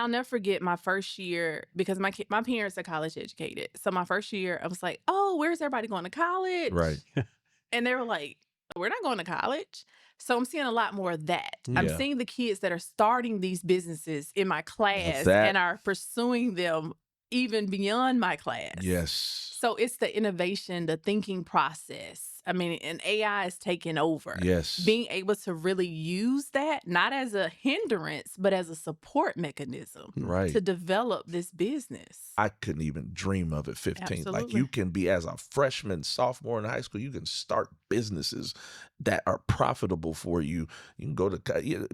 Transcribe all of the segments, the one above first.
I'll never forget my first year because my parents are college educated. So my first year, I was like, oh, where's everybody going to college? Right. And they were like, we're not going to college. So I'm seeing a lot more of that. I'm Yeah. seeing the kids that are starting these businesses in my class That- and are pursuing them even beyond my class. Yes. So it's the innovation, the thinking process. I mean, and AI is taking over. Yes. Being able to really use that, not as a hindrance, but as a support mechanism Right. to develop this business. I couldn't even dream of it 15. Like Absolutely. you can be as a freshman, sophomore in high school, you can start businesses that are profitable for you. You can go to,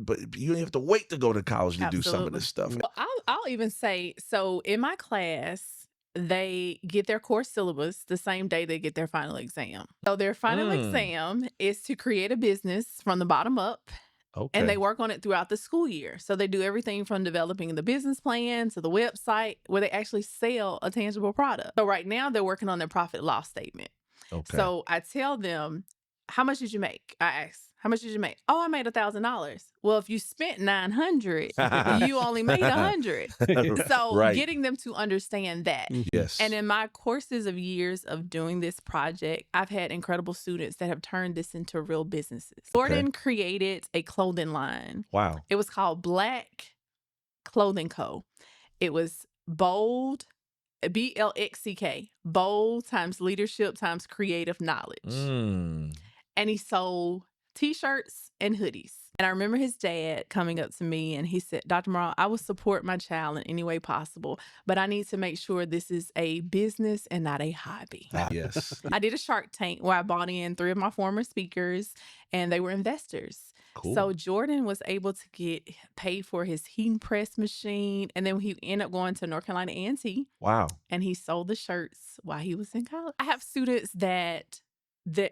but you don't have to wait to go to college to do some of this stuff. Well, I'll even say, so in my class, they get their course syllabus the same day they get their final exam. So their final exam is to create a business from the bottom up. Okay. And they work on it throughout the school year. So they do everything from developing the business plan to the website where they actually sell a tangible product. So right now they're working on their profit loss statement. Okay. So I tell them, how much did you make? I ask, how much did you make? Oh, I made $1,000. Well, if you spent $900, you only made $100. So Right. getting them to understand that. Yes. And in my courses of years of doing this project, I've had incredible students that have turned this into real businesses. Jordan created a clothing line. Wow. It was called Black Clothing Co. It was bold, BLXCK, bold times leadership times creative knowledge. And he sold T-shirts and hoodies. And I remember his dad coming up to me and he said, Dr. Morrow, I will support my child in any way possible, but I need to make sure this is a business and not a hobby. Yes. I did a Shark Tank where I bought in 3 of my former speakers and they were investors. Cool. So Jordan was able to get paid for his heating press machine. And then he ended up going to North Carolina A&T. Wow. And he sold the shirts while he was in college. I have students that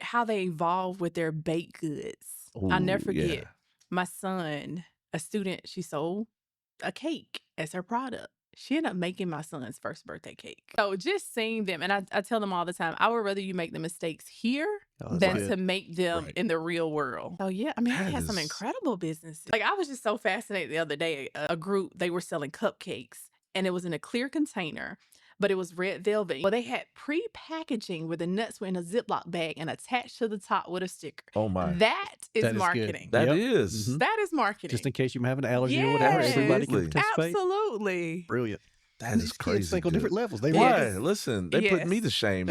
how they evolve with their baked goods. I'll never forget my son, a student, she sold a cake as her product. She ended up making my son's first birthday cake. So just seeing them, and I tell them all the time, I would rather you make the mistakes here than to make them in the real world. Oh yeah, I mean, I had some incredible businesses. Like I was just so fascinated the other day, a group, they were selling cupcakes and it was in a clear container, but it was red velvet. Well, they had pre-packaging where the nuts were in a Ziploc bag and attached to the top with a sticker. Oh my. That is marketing. That is. That is marketing. Just in case you have an allergy or whatever, everybody can participate. Absolutely. Brilliant. That is crazy. Kids think on different levels. They Listen, they put me to shame.